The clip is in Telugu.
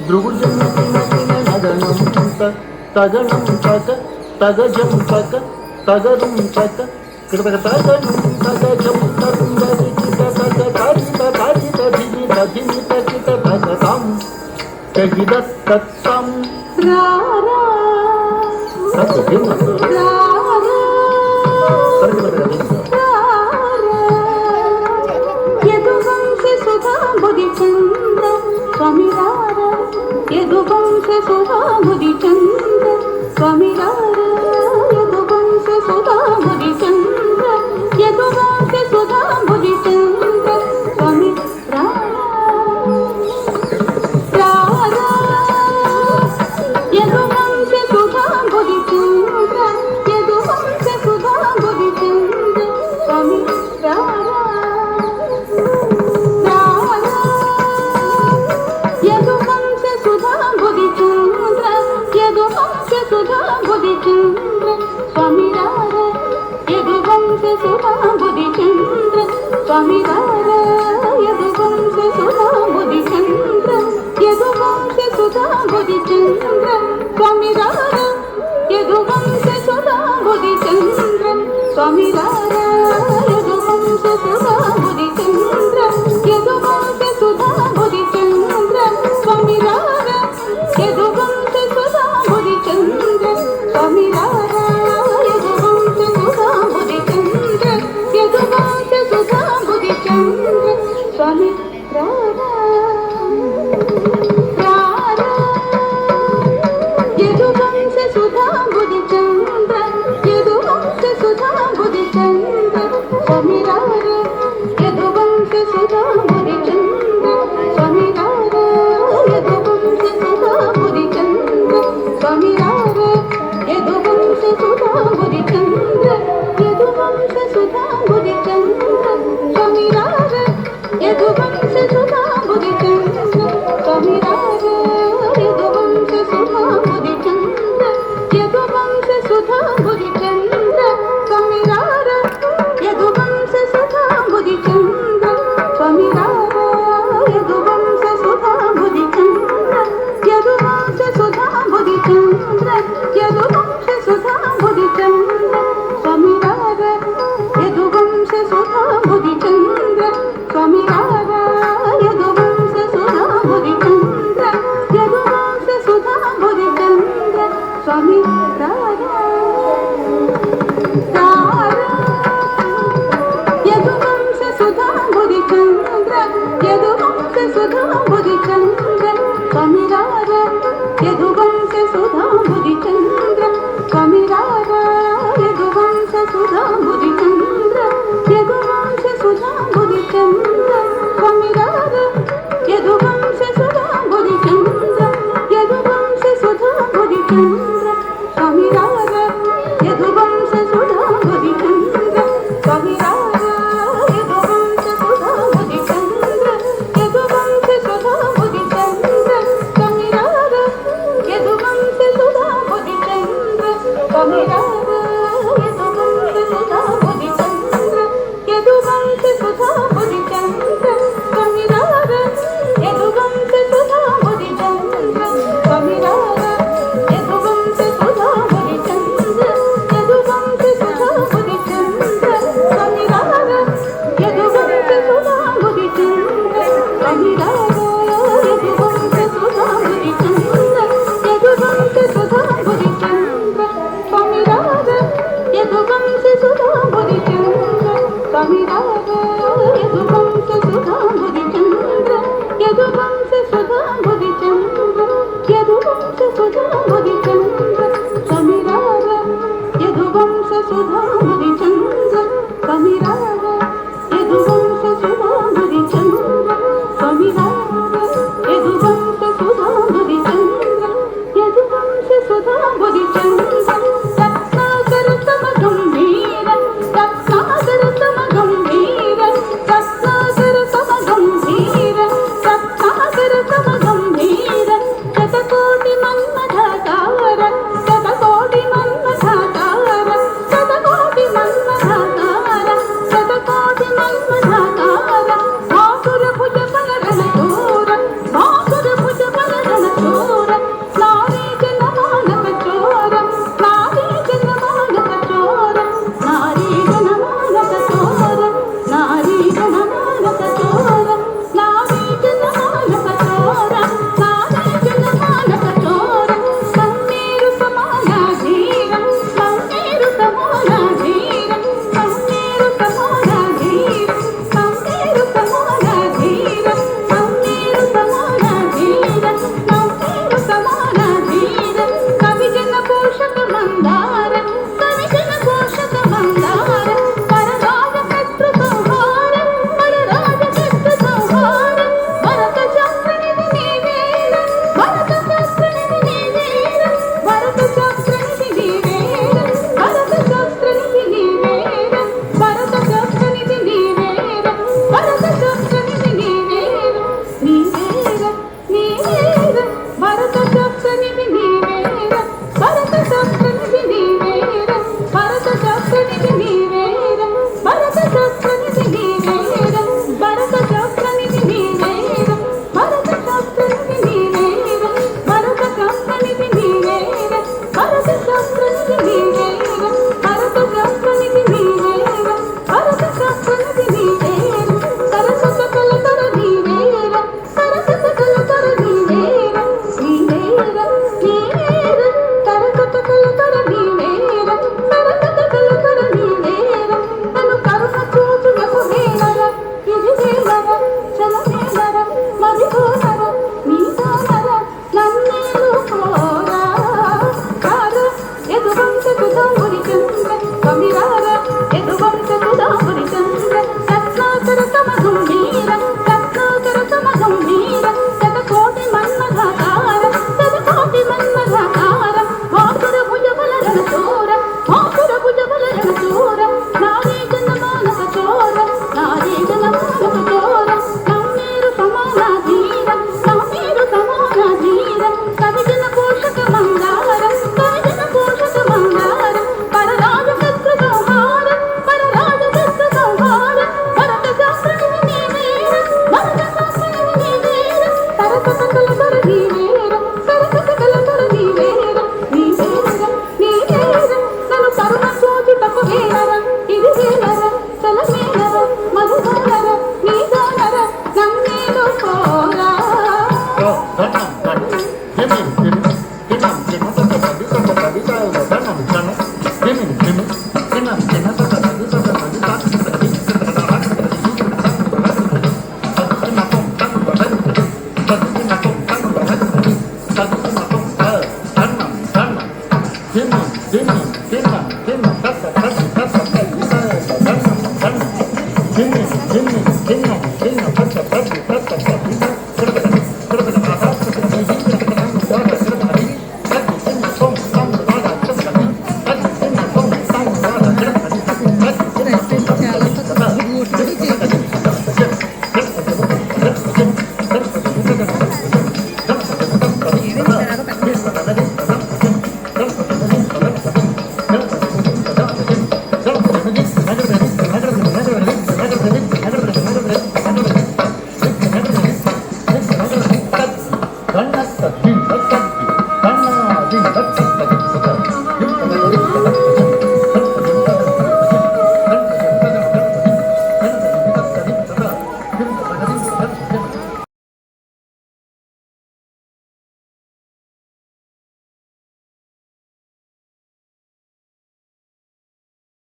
ధ్రువుడు తగణం తగ తగజం తగ తగరుం తగ కృపక తగణం తగజం తగుందరి కిట తగ తారిత తారిత ధిమి తధిమి తకిట తగతాం తగిద తత్తం రారా సత్యం రారా యదువంశ సుధా బుద్ధి చంద్ర స్వామి రారా యదువంశ సుధా బుద్ధి చంద్ర స్వామి రారా యదువంశ సుధా బుద్ధి చంద్ర యదువంశ సుధా బుద్ధి చంద్ర స్వామి రారా రారా యదువంశ సుధా బుద్ధి చంద్ర యదువంశ సుధా బుద్ధి చంద్ర స్వామి రారా యదువంశ సుధా బుద్ధి చంద్ర యదువంశ సుధా బుద్ధి చంద్ర స్వామి రారా యదువంశ సుధా బుద్ధి చంద్ర స్వామి రారా యదువంశ సుధా బుద్ధి చంద్ర యదువంశ సుధా బుద్ధి చంద్ర స్వామి రారా యదువంశ సుధా బుద్ధి చంద్ర స్వామి రారా యదువంశ సుధా బుద్ధి చంద్ర యదువంశ సుధా బుద్ధి చంద్ర స్వామి రారా యదువంశ సుధా బుద్ధి చంద్ర స్వామి రారా యదువంశ సుధా బుద్ధి చంద్ర యదువంశ సుధా బుద్ధి చంద్ర స్వామి రారా రారా యదువంశ సుధా బుద్ధి చంద్ర యదువంశ సుధా బుద్ధి చంద్ర స్వామి రారా యదువంశ సుధా బుద్ధి చంద్ర స్వామి రారా యదువంశ సుధా బుద్ధి చంద్ర స్వామి రారా యదువంశ సుధా బుద్ధి చంద్ర యదువంశ సుధా బుద్ధి చంద్ర స్వామి రారా యదువంశ సుధా బుద్ధి చంద్ర స్వామి రారా యదువంశ సుధా బుద్ధి చంద్ర యదువంశ సుధా బుద్ధి చంద్ర స్వామి రారా యదువంశ సుధా బుద్ధి చంద్ర స్వామి రారా యదువంశ సుధా బుద్ధి చంద్ర యదువంశ సుధా బుద్ధి చంద్ర యదువంశ సుధా బుద్ధి చంద్ర స్వామి రారా యదువంశ సుధా బుద్ధి చంద్ర స్వామి రారా Karena